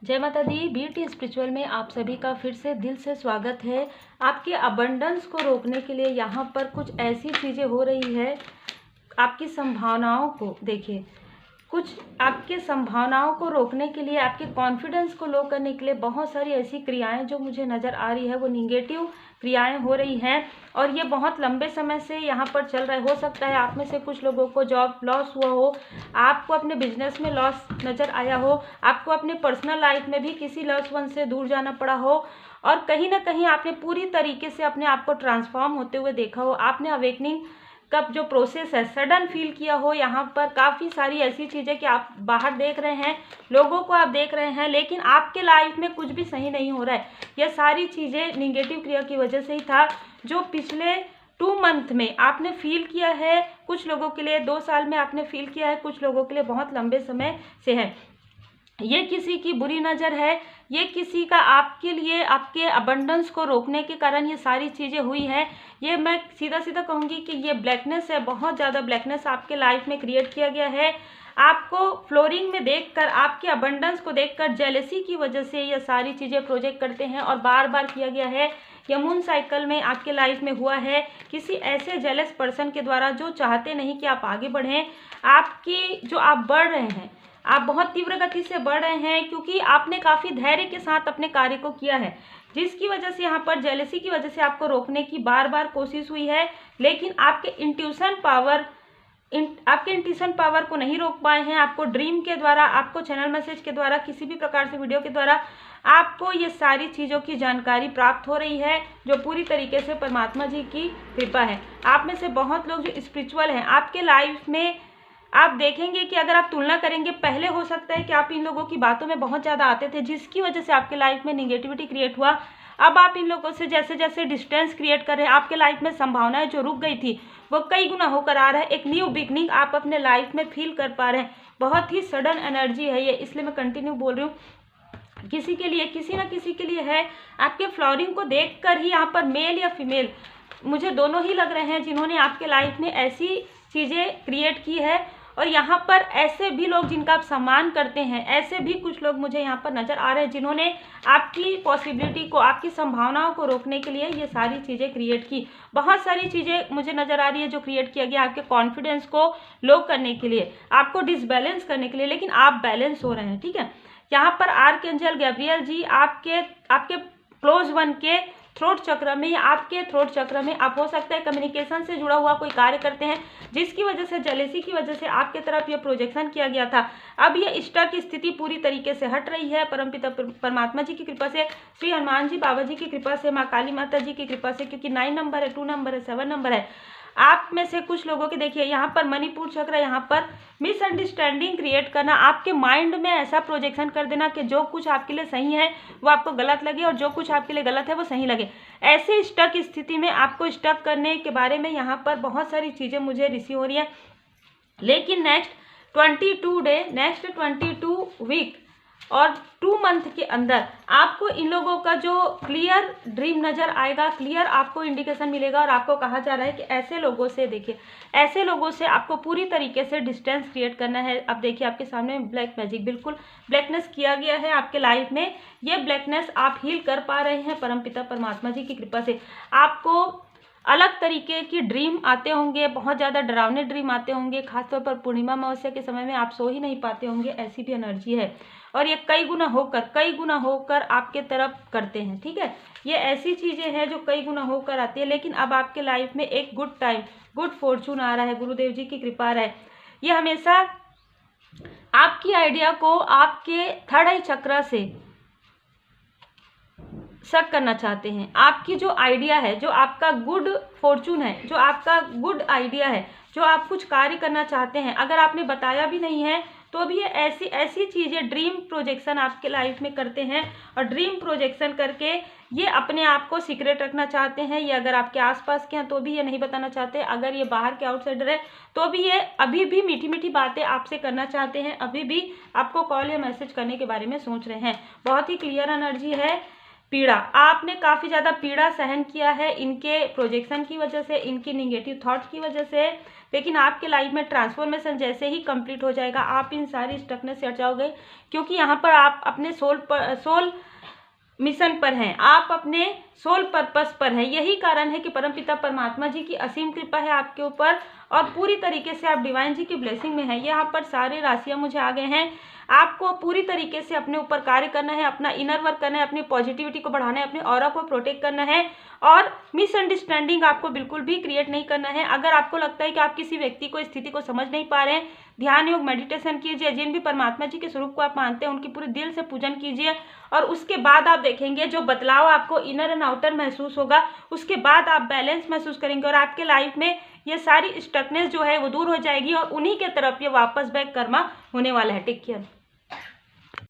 जय माता दी। BT spiritual में आप सभी का फिर से दिल से स्वागत है। आपके अबंडेंस को रोकने के लिए यहाँ पर कुछ ऐसी चीज़ें हो रही है, आपकी संभावनाओं को देखिए, कुछ आपके संभावनाओं को रोकने के लिए, आपके कॉन्फिडेंस को लो करने के लिए बहुत सारी ऐसी क्रियाएं जो मुझे नज़र आ रही है, वो निगेटिव क्रियाएं हो रही हैं और ये बहुत लंबे समय से यहाँ पर चल रहा है। हो सकता है आप में से कुछ लोगों को जॉब लॉस हुआ हो, आपको अपने बिजनेस में लॉस नज़र आया हो, आपको अपने पर्सनल लाइफ में भी किसी लव्ड वन से दूर जाना पड़ा हो और कहीं ना कहीं आपने पूरी तरीके से अपने आप को ट्रांसफॉर्म होते हुए देखा हो। आपने अवेकनिंग का जो प्रोसेस है सडन फील किया हो। यहाँ पर काफ़ी सारी ऐसी चीज़ें कि आप बाहर देख रहे हैं, लोगों को आप देख रहे हैं, लेकिन आपके लाइफ में कुछ भी सही नहीं हो रहा है। यह सारी चीज़ें निगेटिव क्रिया की वजह से ही था, जो पिछले 2 मंथ में आपने फील किया है। कुछ लोगों के लिए 2 साल में आपने फील किया है, कुछ लोगों के लिए बहुत लंबे समय से है। ये किसी की बुरी नज़र है, ये किसी का आपके लिए, आपके अबंडेंस को रोकने के कारण ये सारी चीज़ें हुई है। ये मैं सीधा सीधा कहूँगी कि ये ब्लैकनेस है, बहुत ज़्यादा ब्लैकनेस आपके लाइफ में क्रिएट किया गया है। आपको फ्लोरिंग में देखकर, आपके अबंडेंस को देखकर जेलसी की वजह से ये सारी चीज़ें प्रोजेक्ट करते हैं और बार बार किया गया है। ये मून साइकिल में आपके लाइफ में हुआ है, किसी ऐसे जेलस पर्सन के द्वारा जो चाहते नहीं कि आप आगे बढ़ें। आपकी जो आप बढ़ रहे हैं, आप बहुत तीव्र गति से बढ़ रहे हैं क्योंकि आपने काफ़ी धैर्य के साथ अपने कार्य को किया है, जिसकी वजह से यहाँ पर जेलसी की वजह से आपको रोकने की बार बार कोशिश हुई है, लेकिन आपके इंट्यूशन पावर को नहीं रोक पाए हैं। आपको ड्रीम के द्वारा, आपको चैनल मैसेज के द्वारा, किसी भी प्रकार से वीडियो के द्वारा आपको ये सारी चीज़ों की जानकारी प्राप्त हो रही है, जो पूरी तरीके से परमात्मा जी की कृपा है। आप में से बहुत लोग जो स्पिरिचुअल हैं, आपके लाइफ में आप देखेंगे कि अगर आप तुलना करेंगे, पहले हो सकता है कि आप इन लोगों की बातों में बहुत ज़्यादा आते थे, जिसकी वजह से आपके लाइफ में निगेटिविटी क्रिएट हुआ। अब आप इन लोगों से जैसे जैसे डिस्टेंस क्रिएट कर रहे हैं, आपके लाइफ में संभावनाएं जो रुक गई थी वो कई गुना होकर आ रहा है। एक न्यू बिगनिंग आप अपने लाइफ में फील कर पा रहे हैं। बहुत ही सडन एनर्जी है ये, इसलिए मैं कंटिन्यू बोल रही हूँ। किसी के लिए, किसी ना किसी के लिए है। आपके फ्लोरिंग को देख कर ही यहाँ पर मेल या फीमेल, मुझे दोनों ही लग रहे हैं, जिन्होंने आपके लाइफ में ऐसी चीज़ें क्रिएट की है। और यहाँ पर ऐसे भी लोग जिनका आप सम्मान करते हैं, ऐसे भी कुछ लोग मुझे यहाँ पर नज़र आ रहे हैं, जिन्होंने आपकी पॉसिबिलिटी को, आपकी संभावनाओं को रोकने के लिए ये सारी चीज़ें क्रिएट की। बहुत सारी चीज़ें मुझे नज़र आ रही है जो क्रिएट किया गया आपके कॉन्फिडेंस को लो करने के लिए, आपको डिसबैलेंस करने के लिए, लेकिन आप बैलेंस हो रहे हैं। ठीक है, यहाँ पर आर्कएंजल गैब्रियल जी आपके क्लोज वन के थ्रोट चक्र में, या आपके थ्रोट चक्र में आप हो सकता है कम्युनिकेशन से जुड़ा हुआ कोई कार्य करते हैं, जिसकी वजह से, जेलेसी की वजह से आपके तरफ ये प्रोजेक्शन किया गया था। अब ये स्टक स्थिति पूरी तरीके से हट रही है परमपिता परमात्मा जी की कृपा से, श्री हनुमान जी बाबा जी की कृपा से, माँ काली माता जी की कृपा से, क्योंकि 9 नंबर है, 2 नंबर है, 7 नंबर है। आप में से कुछ लोगों के देखिए यहाँ पर मणिपुर चक्र, यहाँ पर मिसअंडरस्टैंडिंग क्रिएट करना, आपके माइंड में ऐसा प्रोजेक्शन कर देना कि जो कुछ आपके लिए सही है वो आपको गलत लगे और जो कुछ आपके लिए गलत है वो सही लगे। ऐसे स्टक स्थिति में आपको स्टक करने के बारे में यहाँ पर बहुत सारी चीज़ें मुझे रिसीव हो रही है। लेकिन नेक्स्ट 22 वीक और 2 मंथ के अंदर आपको इन लोगों का जो क्लियर ड्रीम नज़र आएगा, क्लियर आपको इंडिकेशन मिलेगा और आपको कहा जा रहा है कि ऐसे लोगों से, देखिए ऐसे लोगों से आपको पूरी तरीके से डिस्टेंस क्रिएट करना है। अब देखिए आपके सामने ब्लैक मैजिक, बिल्कुल ब्लैकनेस किया गया है आपके लाइफ में। ये ब्लैकनेस आप हील कर पा रहे हैं परमपिता परमात्मा जी की कृपा से। आपको अलग तरीके की ड्रीम आते होंगे, बहुत ज़्यादा डरावने ड्रीम आते होंगे, खासतौर पर पूर्णिमा अमावस्या के समय में आप सो ही नहीं पाते होंगे, ऐसी भी एनर्जी है। और ये कई गुना होकर आपके तरफ करते हैं। ठीक है, ये ऐसी चीज़ें हैं जो कई गुना होकर आती है। लेकिन अब आपके लाइफ में एक गुड टाइम, गुड फॉर्चून आ रहा है, गुरुदेव जी की कृपा है। ये हमेशा आपकी आइडिया को आपके थर्ड आई चक्र से शक करना चाहते हैं। आपकी जो आइडिया है, जो आपका गुड फॉर्चून है, जो आपका गुड आइडिया है, जो आप कुछ कार्य करना चाहते हैं, अगर आपने बताया भी नहीं है तो भी ये ऐसी चीज़ें ड्रीम प्रोजेक्शन आपके लाइफ में करते हैं। और ड्रीम प्रोजेक्शन करके ये अपने आप को सीक्रेट रखना चाहते हैं। ये अगर आपके आसपास के हैं तो भी ये नहीं बताना चाहते, अगर ये बाहर के आउटसाइडर है तो भी ये अभी भी मीठी मीठी बातें आपसे करना चाहते हैं, अभी भी आपको कॉल या मैसेज करने के बारे में सोच रहे हैं। बहुत ही क्लियर एनर्जी है। पीड़ा, आपने काफ़ी ज़्यादा पीड़ा सहन किया है इनके प्रोजेक्शन की वजह से, इनकी निगेटिव थॉट्स की वजह से, लेकिन आपके लाइफ में ट्रांसफॉर्मेशन जैसे ही कंप्लीट हो जाएगा आप इन सारी स्टकनेस से हट जाओगे, क्योंकि यहाँ पर आप अपने सोल मिशन पर हैं, आप अपने सोल पर्पस पर हैं। यही कारण है कि परमपिता परमात्मा जी की असीम कृपा है आपके ऊपर और पूरी तरीके से आप डिवाइन जी की ब्लेसिंग में हैं। यहाँ पर सारे राशियाँ मुझे आ गए हैं। आपको पूरी तरीके से अपने ऊपर कार्य करना है, अपना इनर वर्क करना है, अपनी पॉजिटिविटी को बढ़ाना है, अपने ऑरा को प्रोटेक्ट करना है और मिसअंडरस्टैंडिंग आपको बिल्कुल भी क्रिएट नहीं करना है। अगर आपको लगता है कि आप किसी व्यक्ति को, स्थिति को समझ नहीं पा रहे हैं, ध्यान योग मेडिटेशन कीजिए, जिन भी परमात्मा जी के स्वरूप को आप मानते हैं उनकी पूरे दिल से पूजन कीजिए और उसके बाद आप देखेंगे जो बदलाव आपको इनर एंड आउटर महसूस होगा, उसके बाद आप बैलेंस महसूस करेंगे और आपके लाइफ में ये सारी स्टकनेस जो है वो दूर हो जाएगी और उन्हीं के तरफ ये वापस बैक कर्मा होने वाला है। Take care.